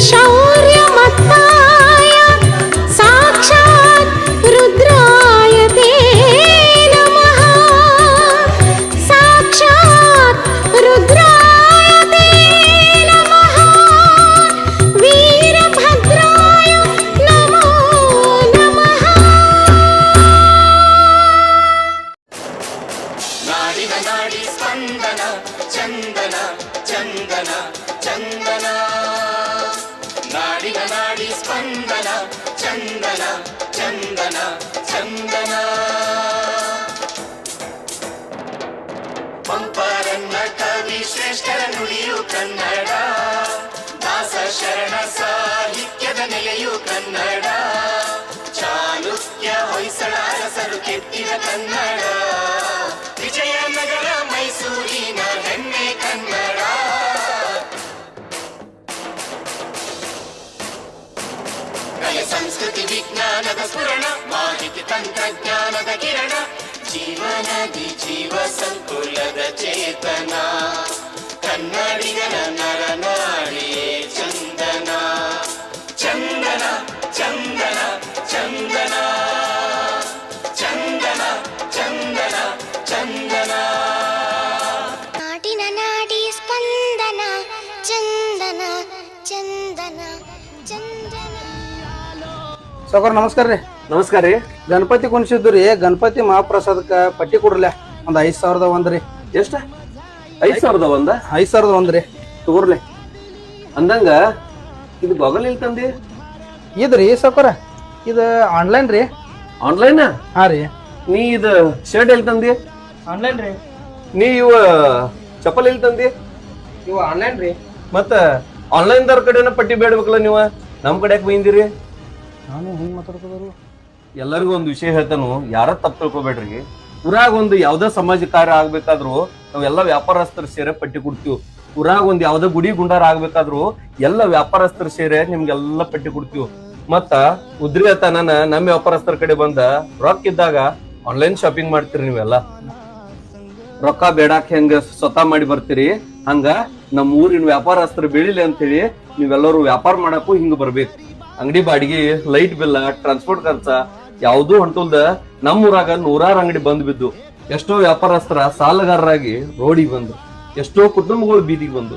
शौर्यमत्ताय साक्षात् रुद्राय ते नमः साक्षात् रुद्राय ते नमः वीरभद्राय नमो नमः ನಾಡಿನ ನಾಡಿ ಸ್ಪಂದನ ಚಂದನ ಚಂದನ ಚಂದನ ನಾಡಿನ ನಾಡಿ ಸ್ಪಂದನ ಚಂದನ ಚಂದನ ಚಂದನ ಪಂಪರನ್ನ ಕವಿ ಶ್ರೇಷ್ಠರ ನುಡಿಯು ಕನ್ನಡ ದಾಸ ಶರಣ ಸಾಹಿತ್ಯದ ನೆಲೆಯು ಕನ್ನಡ ಚಾಲುಕ್ಯ ಹೊಯ್ಸಳ ಅರಸರು ಕೆತ್ತಿದ ಕನ್ನಡ ವಿಜಯನಗರ ಮೈಸೂರಿನ ಹೆಮ್ಮೆ ಕನ್ನಡ ಕಲೆ ಸಂಸ್ಕೃತಿ ವಿಜ್ಞಾನದ ಸ್ಫುರಣ ಮಾಹಿತಿ ತಂತ್ರಜ್ಞಾನದ ಕಿರಣ ಜೀವನದಿ ಜೀವ ಸಂಕುಲದ ಚೇತನ ಕನ್ನಡಿಗರ ನರನಾಡಿಯೇ ಚಂದನ ಚಂದನ ಚಂದನ ಚಂದನ ಚಂದನ ಚಂದನ ಚಂದನ ನಾಡಿನ ನಾಡಿ ಸ್ಪಂದನ ಚಂದನ ಚಂದನ ಚಂದನ. ಸಾವ್ಕಾರ ನಮಸ್ಕಾರ ರೀ. ನಮಸ್ಕಾರ ರೀ. ಗಣಪತಿ ಕುಣಿಸಿದ್ದು ರೀ, ಗಣಪತಿ ಮಹಾಪ್ರಸಾದಕ್ಕೆ ಪಟ್ಟಿ ಕೊಡ್ರಲ್ಲ ಒಂದು 5,000 ರೀ. ಎಷ್ಟ? 5,000 5,000 ರೀ. ತಗೋರ್ಲೆ ಅಂದಂಗ ಇದು ಗೊಗಲ್ ಇಲ್ಲಿ ತಂದಿ ಇದ್ರಿ ಸಾವ್ಕಾರ ಇದು ಆನ್ಲೈನ್ ರೀ. ಆನ್ಲೈನ್? ಹಾ ರೀ. ನೀ ಇದು ಶರ್ಟ್ ಎಲ್ಲಿ ತಂದಿ? ಆನ್ಲೈನ್ ರೀ. ನೀ ಇವ ಚಪ್ಪಲ್ ಎಲ್ಲಿ ತಂದಿ? ಇವು ಆನ್ಲೈನ್ ರೀ. ಮತ್ತ ಆನ್ಲೈನ್ ದವ್ರ ಕಡೆನ ಪಟ್ಟಿ ಬೇಡ್ಬೇಕಲ್ಲ ನೀವ, ನಮ್ ಕಡೆ ಯಾಕೆ ಬೈಂದಿರಿ? ನಾನು ಹೆಂಗ್ ಮಾತಾಡ್ಕೋದ್ರು? ಎಲ್ಲರಿಗೂ ಒಂದು ವಿಷಯ ಹೇಳ್ತಾನು, ಯಾರ ತಪ್ಪು ತಿಳ್ಕೊಬೇಡ್ರಿ. ಊರಾಗ ಒಂದು ಯಾವ್ದೇ ಸಮಾಜ ಕಾರ್ಯ ಆಗ್ಬೇಕಾದ್ರು ನಾವೆಲ್ಲ ವ್ಯಾಪಾರಸ್ಥರು ಸೇರೆ ಪಟ್ಟಿ ಕೊಡ್ತೀವಿ. ಊರಾಗ ಒಂದ್ ಯಾವ್ದೇ ಗುಡಿ ಗುಂಡಾರ ಆಗ್ಬೇಕಾದ್ರು ಎಲ್ಲ ವ್ಯಾಪಾರಸ್ಥರು ಸೇರೆ ನಿಮ್ಗೆಲ್ಲ ಪಟ್ಟಿ ಕೊಡ್ತೀವಿ. ಮತ್ತ ಉದ್ರಿ ತನನ ನಮ್ಮ ವ್ಯಾಪಾರಸ್ಥರ ಕಡೆ ಬಂದ ರೊಕ್ಕ ಇದ್ದಾಗ ಆನ್ಲೈನ್ ಶಾಪಿಂಗ್ ಮಾಡ್ತೀರಿ. ನೀವೆಲ್ಲ ರೊಕ್ಕ ಬೇಡಾಕ್ ಹೆಂಗ ಸ್ವತಃ ಮಾಡಿ ಬರ್ತೀರಿ, ಹಂಗ ನಮ್ ಊರಿನ ವ್ಯಾಪಾರಸ್ಥರು ಬೆಳಿಲಿ ಅಂತ ಹೇಳಿ ನೀವೆಲ್ಲರೂ ವ್ಯಾಪಾರ ಮಾಡಕ್ಕೂ ಹಿಂಗ ಬರ್ಬೇಕು. ಅಂಗಡಿ ಬಾಡಿಗೆ, ಲೈಟ್ ಬಿಲ್, ಟ್ರಾನ್ಸ್ಪೋರ್ಟ್ ಖರ್ಚ ಯಾವ್ದೂ ಹೊಂಟಲ್ದ ನಮ್ಮ ಊರಾಗ 100 ಅಂಗಡಿ ಬಂದ್ ಬಿದ್ದು. ಎಷ್ಟೋ ವ್ಯಾಪಾರಸ್ಥರ ಸಾಲಗಾರರಾಗಿ ರೋಡಿಗೆ ಬಂದ್ರು, ಎಷ್ಟೋ ಕುಟುಂಬಗಳು ಬೀದಿಗೆ ಬಂದು.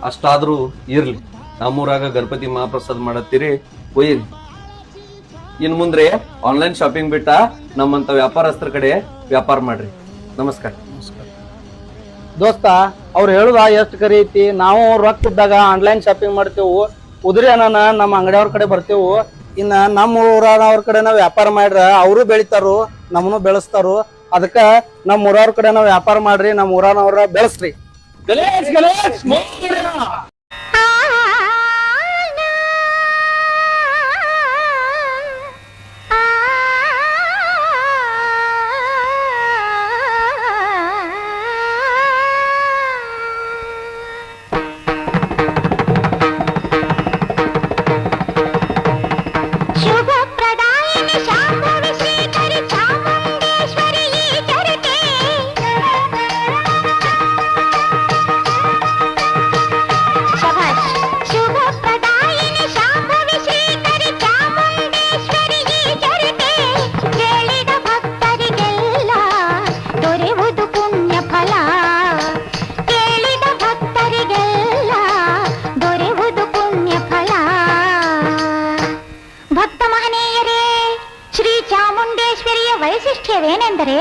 ಅಷ್ಟಾದ್ರೂ ಇರ್ಲಿ, ನಮ್ಮೂರಾಗ ಗಣಪತಿ ಮಹಾಪ್ರಸಾದ್ ಮಾಡತ್ತೀರಿ, ಒಯ್ಯಿರಿ. ಇನ್ ಮುಂದ್ರೆ ಆನ್ಲೈನ್ ಶಾಪಿಂಗ್ ಬಿಟ್ಟ ನಮ್ಮಂತ ವ್ಯಾಪಾರಸ್ಥರ ಕಡೆ ವ್ಯಾಪಾರ ಮಾಡ್ರಿ. ನಮಸ್ಕಾರ. ದೋಸ್ತ ಅವ್ರು ಹೇಳುದ ಎಷ್ಟು ಕರಿ ಐತಿ. ನಾವು ರೊಕ್ಕ ಇದ್ದಾಗ ಆನ್ಲೈನ್ ಶಾಪಿಂಗ್ ಮಾಡ್ತೇವು, ಉದ್ರಿ ಅನ್ನ ನಮ್ಮ ಅಂಗಡಿಯವ್ರ ಕಡೆ ಬರ್ತೇವು. ಇನ್ನ ನಮ್ಮ ಊರವ್ರ ಕಡೆ ನಾವ್ ವ್ಯಾಪಾರ ಮಾಡ್ರ ಅವರು ಬೆಳಿತಾರು, ನಮ್ಮನ್ನು ಬೆಳೆಸ್ತಾರು. ಅದಕ್ಕ ನಮ್ಮ ಊರವ್ರ ಕಡೆ ನಾವ್ ವ್ಯಾಪಾರ ಮಾಡ್ರಿ, ನಮ್ಮ ಊರನವ್ರ ಬೆಳೆಸ್ರಿ. ಗಣೇಶ್ ಗಣೇಶ್ ಶುಭಪ್ರದಾಯಿನಿ ಶಾಂಭವಿ ಶ್ರೀಕರಿ ಚಾಮುಂಡೇಶ್ವರಿ ಈ ಚರಕೆ ಶಭಾಷ್. ಶುಭಪ್ರದಾಯಿನಿ ಶಾಂಭವಿ ಶ್ರೀಕರಿ ಚಾಮುಂಡೇಶ್ವರಿ ಈ ಚರಕೆ ಕೇಳಿದ ಭಕ್ತರಿಗೆಲ್ಲ ದೊರೆಯುವುದು ಪುಣ್ಯ ಫಲ. ಕೇಳಿದ ಭಕ್ತರಿಗೆಲ್ಲ ದೊರೆಯುವುದು ಪುಣ್ಯ ಫಲ. ಭಕ್ತ ಮಹನೀಯರೇ, ಶ್ರೀ ಚಾಮುಂಡೇಶ್ವರಿಯ ವೈಶಿಷ್ಟ್ಯವೇನೆಂದರೆ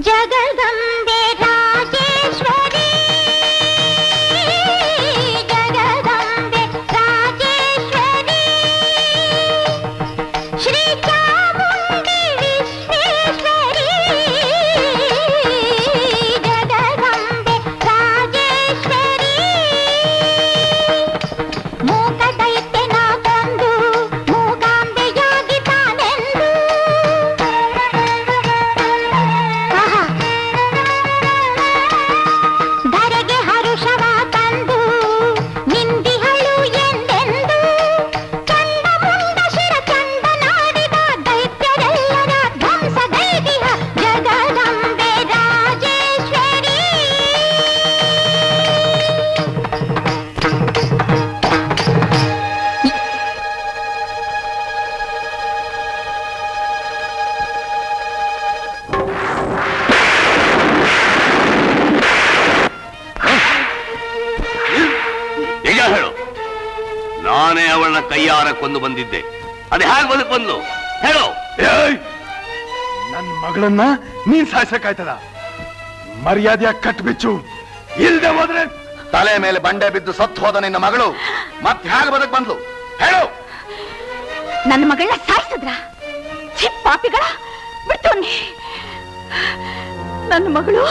ಜಗದಂಬೆ ರಾಜೇಶ್ವರಿ, ಜಗದಂಬೆ ರಾಜೇಶ್ವರಿ, ಶ್ರೀ ಚಾಮುಂಡಿ ವಿಶ್ವೇಶ್ವರಿ, ಜಗದಂಬೆ ರಾಜೇಶ್ವರಿ. ಮೂಕ ದೈತ್ಯನ ಕೊಂದು ಮೂಕಾಂಬೆಯಾಗಿ ತಾನೆಂದು. ಆಹಾ ನಾನೇ ಅವಳನ್ನ ಕೈಯಾರ ಕೊಂದು ಬಂದಿದ್ದೆ. ಅದೇ ಹೇಗೆ ಬದುಕು ಬಂದ್ಲು ಹೇಳು? ನನ್ನ ಮಗಳನ್ನ ನೀನ್ ಸಾಯಿಸಕ್ಕಾಯ್ತದ? ಮರ್ಯಾದೆಯ ಕಟ್ಬಿಚ್ಚು, ಇಲ್ದೆ ಹೋದ್ರೆ ತಲೆ ಮೇಲೆ ಬಂಡೆ ಬಿದ್ದು ಸತ್ತು ಹೋದ ನಿನ್ನ ಮಗಳು ಮತ್ತೆ ಹೇಗೆ ಬದುಕು ಬಂದ್ಲು ಹೇಳು? ನನ್ನ ಮಗಳನ್ನ ಸಾಯಿಸಿದ್ರ? ಪಾಪಿಗಳ ಬಿಟ್ಟು ನನ್ನ ಮಗಳು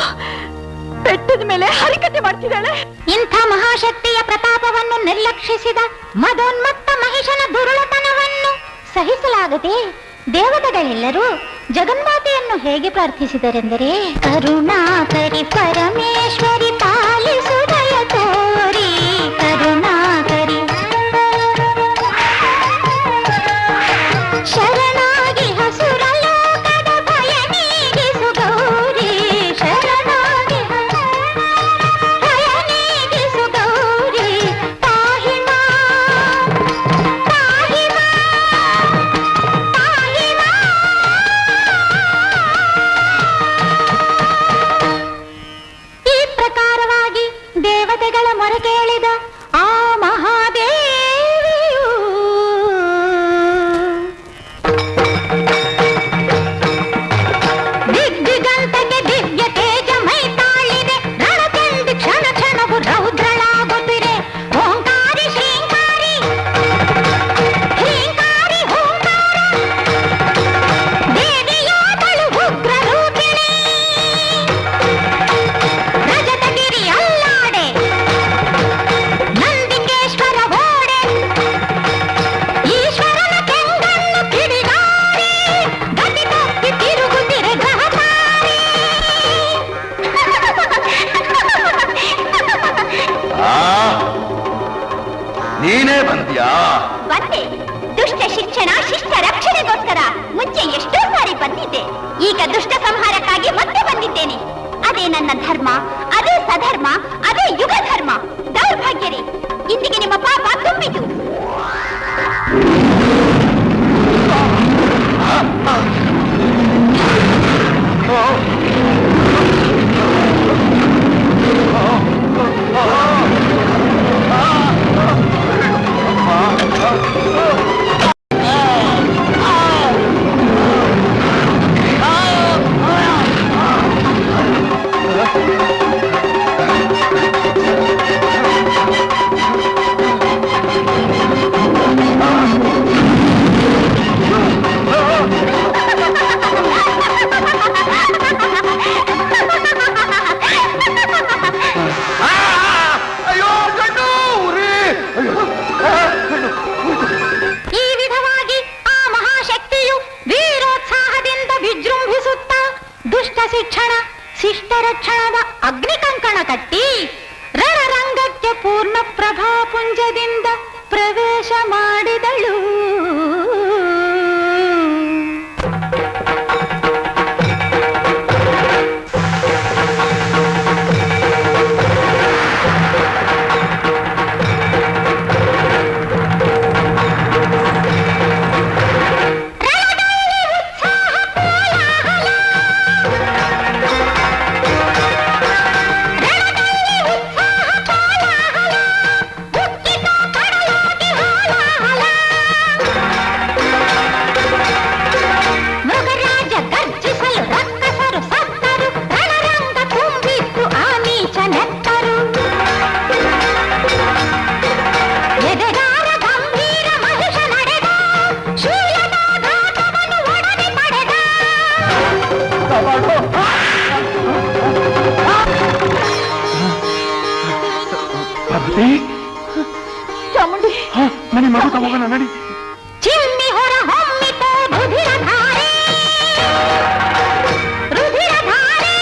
ಬೆಟ್ಟದ ಮೇಲೆ ಹರಿಕತೆ ಮಾಡ್ತಿದ್ದಾಳೆ. ಇಂಥ ಮಹಾಶಕ್ತಿಯ ಪ್ರತಾಪವನ್ನು ನಿರ್ಲಕ್ಷಿಸಿದ ಮದೋನ್ಮತ್ತ ಮಹಿಷನ ದುರುಳತನವನ್ನು ಸಹಿಸಲಾಗದೆ ದೇವತೆಗಳೆಲ್ಲರೂ ಜಗನ್ಮಾತೆಯನ್ನು ಹೇಗೆ ಪ್ರಾರ್ಥಿಸಿದರೆಂದರೆ, ಕರುಣಾಕರಿ ಪರಮೇಶ್ವರಿ ಪಾಲಿಸು ದಯ ತೋರಿ, ಕರುಣಾಕರಿ ಶರಣಾಗಿ ಹಸುರ ಲೋಕದ ಭಯ ನೀಗಿಸು ಗೌರಿ, ಶರಣಾಗಿ ಭಯ ನೀಗಿಸು ಗೌರಿ, ಪಾಹಿ ಮಾ ಪಾಹಿ ಮಾ ಪಾಹಿ ಮಾ. ಈ ಪ್ರಕಾರವಾಗಿ ದೇವತೆಗಳ ಮೊರೆ ಕೇಳಿದ ಆ ಮಹಾದೇವಿಯು ದಿಗ್ದಿಗಂತಕ್ಕೆ ದಿವ್ಯ ತೇಜ ಮೈ ತಾಳಿದೆ, ರಣಚಂಡಿ ಕ್ಷಣ ಕ್ಷಣವು ರೌದ್ರಳಾಗುತ್ತಿರೆ. ಓಂಕಾರಿ ಶ್ರೀಂಕಾರಿ ಹ್ರೀಂಕಾರಿ ಓಂಕಾರ, ದೇವಿಯಾದಳು ಉಗ್ರ ರೂಪಿಣಿ. ರಜತಗಿರಿ ಅಲ್ಲಾಡೆ, ನಂದಿಕೇಶ್ವರ ಓಡೆ, ಈಶ್ವರನ ಕೆಂಗಣ್ಣು ಕಿಡಿಗಾರಿ, ಗತಿ ತಪ್ಪಿ ತಿರುಗುತ್ತಿರೆ ಗ್ರಹಚಾರಿ. ನೀನೇ ಬಂದ್ಯಾ? ಬಂದೆ. ದುಷ್ಟ ಶಿಕ್ಷಣ ಶಿಷ್ಟ ರಕ್ಷಣೆಗೋಸ್ಕರ ಮುಂಚೆ ಎಷ್ಟೋ ಸಾರಿ ಬಂದಿದ್ದೆ. ಈಗ ದುಷ್ಟ ಸಂಹಾರಕ್ಕಾಗಿ ಮತ್ತೆ ಬಂದಿದ್ದೇನೆ. ಅದೇ ನನ್ನ ಧರ್ಮ, ಅದೇ ಸಧರ್ಮ, ಅದೇ ಯುಗ ಧರ್ಮ. ದೌರ್ಭಾಗ್ಯರೇ, ಇಂದಿಗೆ ನಿಮ್ಮ ಪಾಪ ತುಂಬಿತು. ಈ ವಿಧವಾಗಿ ಆ ಮಹಾಶಕ್ತಿಯು ವೀರೋತ್ಸಾಹದಿಂದ ವಿಜೃಂಭಿಸುತ್ತಾ ದುಷ್ಟ ಶಿಕ್ಷಣ ಶಿಷ್ಟ ರಕ್ಷಣದ ಅಗ್ನಿಕಂಕಣ ಕಟ್ಟಿ ರಣರಂಗಕ್ಕೆ ಪೂರ್ಣ ಪ್ರಭಾಪುಂಜದಿಂದ ಪ್ರವೇಶ ಮಾಡಿದಳು. ಮೃಗರಾಜ ಗರ್ಜಿಸಲು ರಕ್ಕಸರು ಸತ್ತರು, ರಣರಂಗ ತುಂಬಿತ್ತು ಆ ನೀಚ ನೆತ್ತರು. ಎದೆಗಾರ ಗಂಭೀರ ಮಹಿಷ ನಡೆದ, ಶೂಲದಾಘಾತವನ್ನು ಒಡನೆ ಪಡೆದ. ಪಾರ್ವತಿ, ಚಾಮುಂಡಿ, ನಡಿ ಮಗು ತಗೋಣ, ನಡಿ. ಚಿಮ್ಮಿ ಹೊರ ಹೊಮ್ಮಿತು ರುಧಿರಧಾರೆ, ರುಧಿರಧಾರೆ,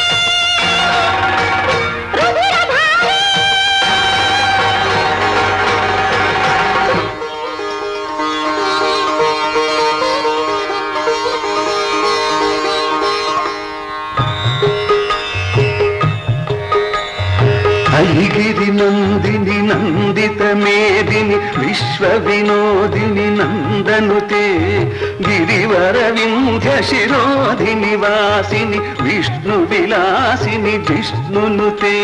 ರುಧಿರಧಾರೆ. ಹರಿಗಿರಿ ನಂದಿನಿ ನಂದಿತ ಮೇದಿನಿ ವಿಶ್ವ ವಿನೋದಿನಿ ನಂದನುತೆ ಗಿರಿವರ ವಿಂಧ್ಯ ಶಿರೋಧಿನಿ ವಾಸಿನಿ ವಿಷ್ಣು ವಿಲಾಸಿನಿ ಜಿಷ್ಣುನುತೆ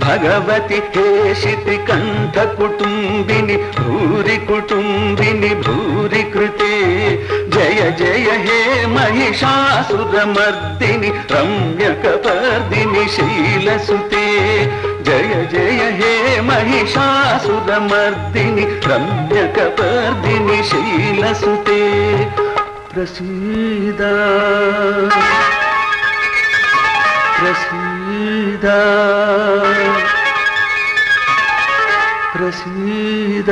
ಭಗವತಿ ಕೇಶಿತಿ ಕಂಠ ಕುಟುಂಬಿನಿ ಭೂರಿ ಕುಟುಂಬಿನಿ ಭೂರಿ ಕೃತೆ ಜಯ ಜಯ ಹೇ ಮಹಿಷಾಸುರ ಮರ್ದಿನಿ ರಮ್ಯಕಪರ್ದಿನಿ ಶೈಲಸುತೆ ಜಯ ಜಯ ಹೇ ಮಹಿಷಾಸುರ ಮರ್ದಿನಿ ರಮ್ಯಕಪರ್ದಿನಿ ಶೈಲಸುತೆ ಪ್ರಸೀದ ಪ್ರಸೀದ ಪ್ರಸೀದ